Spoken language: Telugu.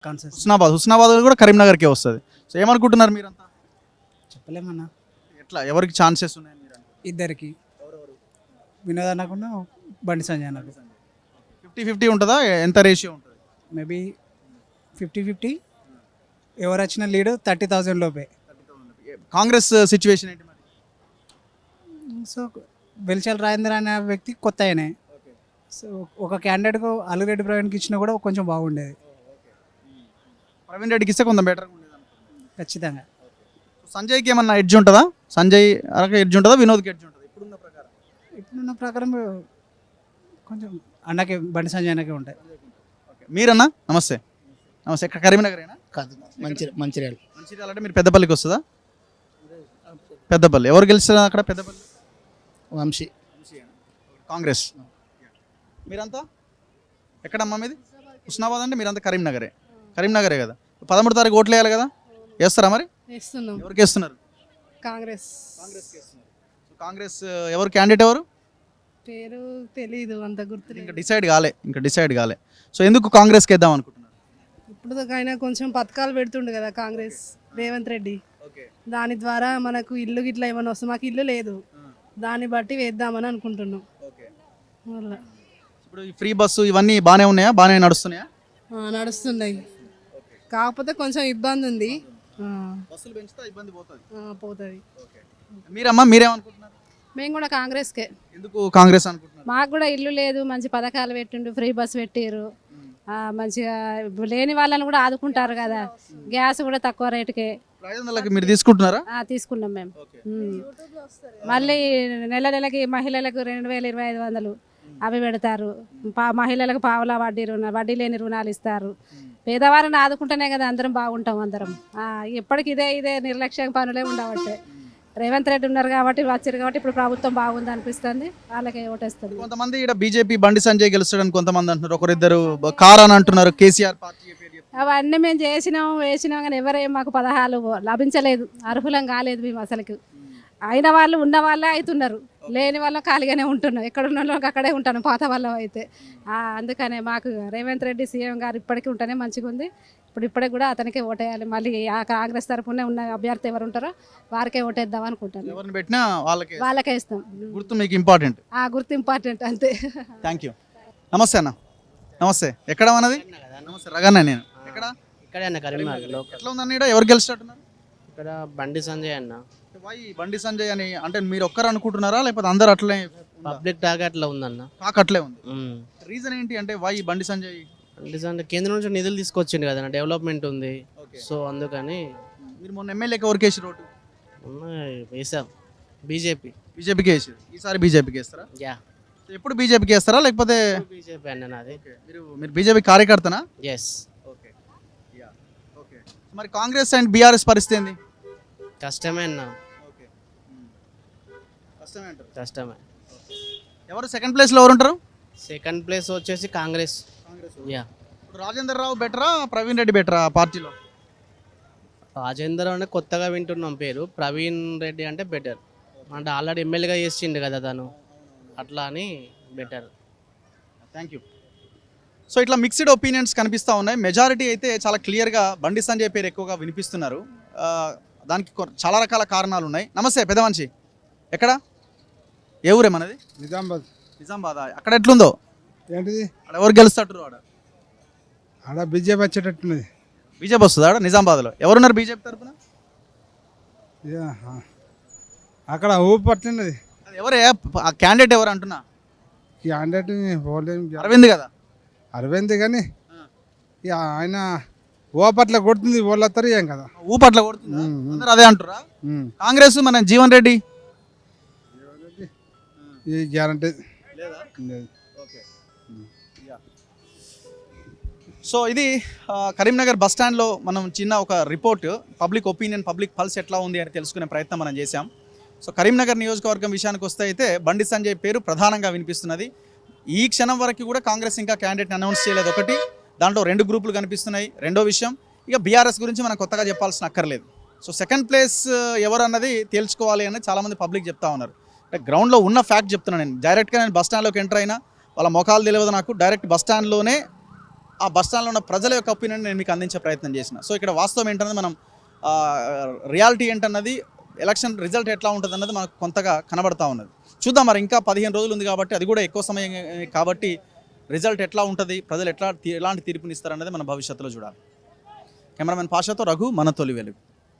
కాన్సెప్ట్ హుస్నాబాద్ కూడా కరీంనగర్కే వస్తుంది. సో ఏమనుకుంటున్నారు మీరంతా? చెప్పలేమన్నా. ఎట్లా ఎవరికి ఛాన్సెస్ ఉన్నాయి మీరు అనుకుంటున్నారు? ఇద్దరికి వినోద్ అన్నకుండా బండి సంజయ్ అన్నకు 50-50 ఉంటుందా? ఎంత రేషియో ఉంటుంది? మేబీ 50-50. ఎవరు వచ్చిన లీడు 30,000 లోపే. కాంగ్రెస్ సిచ్యువేషన్ ఏంటి మరి? సో వెల్చల్ రాజేంద్ర అనే వ్యక్తి కొత్త ఆయనే. సో ఒక క్యాండిడేట్కు అల్లురెడ్డి ప్రవీణ్కి ఇచ్చినా కూడా కొంచెం బాగుండేది. ప్రవీణ్ రెడ్డికి ఇస్తే కొంచెం బెటర్గా ఉండేది అనుకుంటున్నాను. ఖచ్చితంగా సంజయ్కి ఏమన్నా ఎడ్జ్ ఉంటుందా? సంజయ్ ఎడ్జ్ ఉంటుందా? వినోద్కి ఎడ్జ్ ఉంటుందా? ఇప్పుడున్న ప్రకారం కొంచెం అన్నకే బండి సంజయ్ అన్నకే ఉంటాయి. మీరన్నా నమస్తే. నమస్తే. ఎక్కడ కరీంనగరేనా? కాదు, మంచిర్యాల. మంచిర్యాల అంటే మీరు పెద్దపల్లికి వస్తుందా? పెద్దపల్లి ఎవరు గెలుస్తారా అక్కడ? పెద్దపల్లి వంశీ. కాంగ్రెస్. మీరంతా ఎక్కడమ్మా మీది? హుస్నాబాద్ అంటే మీరంతా కరీంనగరే కదా. 13 తారీఖు ఓట్లు వేయాలి కదా, వేస్తారా మరి? వేస్తున్నాం. ఎవరికి వేస్తున్నారు? కాంగ్రెస్. కాంగ్రెస్ ఎవరు క్యాండిడేట్ ఎవరు? పేరు తెలీదు, అంత గుర్తు ఇంకా డిసైడ్ కాలే. సో ఎందుకు కాంగ్రెస్కి వేద్దాం అనుకుంటున్నారు? ఇప్పుడు ఆయన కొంచెం పథకాలు పెడుతుండు కదా కాంగ్రెస్, రేవంత్ రెడ్డి. దాని ద్వారా మనకు ఇల్లు గిట్లా ఏమైనా వస్తుంది, మాకు ఇల్లు లేదు, దాన్ని బట్టి వేద్దామని అనుకుంటున్నాం. వల్ల ఇప్పుడు ఈ ఫ్రీ బస్సు ఇవన్నీ బాగానే ఉన్నాయా? బాగానే నడుస్తున్నాయా? నడుస్తున్నాయి, కాకపోతే కొంచెం ఇబ్బంది ఉంది. బస్సులు పెంచితే ఇబ్బంది పోతుంది. మీరేమనుకుంటున్నారు? మేము కూడా కాంగ్రెస్కే. ఎందుకు కాంగ్రెస్ అనుకుంటున్నారు? మాకు కూడా ఇల్లు లేదు, మంచి పథకాలు పెట్టిండు, ఫ్రీ బస్ పెట్టిరు, మంచిగా లేని వాళ్ళని కూడా ఆదుకుంటారు కదా, గ్యాస్ కూడా తక్కువ రేటుకే. 500కి మీరు తీసుకుంటున్నారా? తీసుకున్నాం మేము. మళ్ళీ నెలకి మహిళలకు 2,000-2,500 అవి పెడతారు. మహిళలకు పావలా వడ్డీ లేని రుణాలు ఇస్తారు. పేదవారిని ఆదుకుంటేనే కదా అందరం బాగుంటాం. అందరం ఎప్పటికి ఇదే నిర్లక్ష్యం పనులే ఉండబట్టే. రేవంత్ రెడ్డి ఉన్నారు కాబట్టి వచ్చారు కాబట్టి ఇప్పుడు ప్రభుత్వం బాగుంది అనిపిస్తుంది, వాళ్ళకే ఓటేస్తుంది. కొంతమంది ఇక్కడ బీజేపీ బండి సంజయ్ గెలుస్తాడని కొంతమంది అంటున్నారు, ఒకరిద్దరు కార్ అని అంటున్నారు. కేసీఆర్ పార్టీ అవన్నీ మేము వేసినాం కానీ ఎవరేం మాకు పదహాలు లభించలేదు, అర్హులం కాలేదు మేము అసలుకి. అయిన వాళ్ళు ఉన్న వాళ్ళే అవుతున్నారు, లేని వాళ్ళు ఖాళీగానే ఉంటున్నాం. ఎక్కడ ఉన్న వాళ్ళకి అక్కడే ఉంటాను, పాత వాళ్ళం అయితే. అందుకనే మాకు రేవంత్ రెడ్డి సీఎం గారు ఇప్పటికీ ఉంటేనే మంచిగా ఉంది. ఇప్పటికి కూడా అతనికే ఓటేయాలి. మళ్ళీ ఆ కాంగ్రెస్ తరఫున ఉన్న అభ్యర్థి ఎవరు ఉంటారో వారికే ఓటేద్దాం అనుకుంటాను. ఎవరిని పెట్టినా వాళ్ళకే ఇస్తాం. గుర్తు మీకు ఇంపార్టెంట్. గుర్తు ఇంపార్టెంట్ అంతే. Thank you. నమస్తే అన్న. నమస్తే. ఎక్కడ మనది? నమస్తే రగన్న. నేను ఇక్కడే అన్న కరీంనగర్లో. ఎట్లా ఉందన్న ఇక్కడ ఎవరు గెలుస్తున్నారు? ఇక్కడ బండి సంజయ్ అన్న. బండి సంజయ్ అని అంటే మీరు ఒక్కరు అనుకుంటున్నారా లేకపోతే అందరు అట్లే? పబ్లిక్ టాక్ అట్లా ఉందన్న. అట్లే ఉంది. రీజన్ ఏంటి అంటే బండి సంజయ్? అంటే కేంద్రం నుంచి నిధులు తీసుకొచ్చింది కదా, డెవలప్మెంట్ ఉంది, సో అందుకని. మీరు మొన్న ఎమ్మెల్యేకి ఎవరికి వేసి రోడ్డు? వేసాం బీజేపీకి వేసారు. ఈసారి బీజేపీకి వేస్తారా? యా. ఎప్పుడు బీజేపీకి వేస్తారా లేకపోతే? బీజేపీ అన్న నాది. మీరు బీజేపీ కార్యకర్తనా? ఎస్. మరి కాంగ్రెస్ అండ్ బీఆర్ఎస్ పరిస్థితి ఏంది? కష్టమే అన్న. కష్టమే. ఎవరు సెకండ్ ప్లేస్ లో ఎవరు ఉంటారు? సెకండ్ ప్లేస్ వచ్చేసి కాంగ్రెస్. యా. రాజేందర్ రావు బెటరా, ప్రవీణ్ రెడ్డి బెటరా పార్టీలో? రాజేందర్ అంటే కొత్తగా వింటున్నాం పేరు, ప్రవీణ్ రెడ్డి అంటే బెటర్. అంటే ఆల్రెడీ ఎమ్మెల్యేగా చేసిండు కదా తను, అట్లా అని బెటర్. Thank you. సో ఇట్లా మిక్స్డ్ ఒపీనియన్స్ కనిపిస్తూ ఉన్నాయి. మెజారిటీ అయితే చాలా క్లియర్గా బండి సంజయ్ పేరు ఎక్కువగా వినిపిస్తున్నారు. దానికి చాలా రకాల కారణాలు ఉన్నాయి. నమస్తే పెద్ద మనిషి. ఎక్కడ? ఏ ఊరే మనది? నిజామాబాద్. అక్కడ ఎట్లుందో ఏంటిది? అక్కడ ఎవరు గెలుస్తాడు? ఆడ బీజేపీ వచ్చేటట్టున్నది. బీజేపీ వస్తుంది ఆడ నిజామాబాద్లో. ఎవరున్నారు బీజేపీ తరఫున? అక్కడ ఊపి పట్టినది. ఎవరే క్యాండిడేట్ ఎవరు అంటున్నా? క్యాండిడేట్ అరవింద్ కదా. అరవింద్ కానీ ఆయన ఊపట్ల కొడుతుంది, వాళ్ళతో ఏం కదా. ఊపట్ల కొడుతుంది అందరూ అదే అంటారా? కాంగ్రెస్ మన జీవన్ రెడ్డి ఈ గ్యారంటీ. సో ఇది కరీంనగర్ బస్ స్టాండ్లో మనం చిన్న ఒక report, public opinion, public pulse ఎట్లా ఉంది అని తెలుసుకునే ప్రయత్నం మనం చేశాం. సో కరీంనగర్ నియోజకవర్గం విషయానికి వస్తే అయితే బండి సంజయ్ పేరు ప్రధానంగా వినిపిస్తున్నది. ఈ క్షణం వరకు కూడా కాంగ్రెస్ ఇంకా క్యాండిడేట్ని అనౌన్స్ చేయలేదు. ఒకటి, దాంట్లో 2 గ్రూపులు కనిపిస్తున్నాయి. రెండో విషయం, ఇక బీఆర్ఎస్ గురించి మనం కొత్తగా చెప్పాల్సిన అక్కర్లేదు. సో సెకండ్ ప్లేస్ ఎవరు అన్నది తేల్చుకోవాలి అని చాలామంది పబ్లిక్ చెప్తా ఉన్నారు. అంటే గ్రౌండ్లో ఉన్న ఫ్యాక్ట్ చెప్తున్నాను నేను. డైరెక్ట్గా నేను బస్ స్టాండ్లోకి ఎంటర్ అయినా వాళ్ళ ముఖాలు తెలియదు నాకు. డైరెక్ట్ బస్ స్టాండ్లోనే ఆ బస్ స్టాండ్లో ఉన్న ప్రజల యొక్క ఒపీనియన్ నేను మీకు అందించే ప్రయత్నం చేసిన. సో ఇక్కడ వాస్తవం ఏంటన్నది మనం రియాలిటీ ఏంటన్నది ఎలక్షన్ రిజల్ట్ ఎట్లా ఉంటుంది అన్నది మనకు కొంతగా కనబడతా ఉన్నది. చూద్దాం మరి, ఇంకా 15 రోజులు ఉంది కాబట్టి, అది కూడా ఎక్కువ సమయం కాబట్టి రిజల్ట్ ఎట్లా ఉంటుంది, ప్రజలు ఎలాంటి తీర్పునిస్తారన్నది మనం భవిష్యత్తులో చూడాలి. కెమెరామెన్ పాషాతో రఘు, మన తొలి వెలుగు.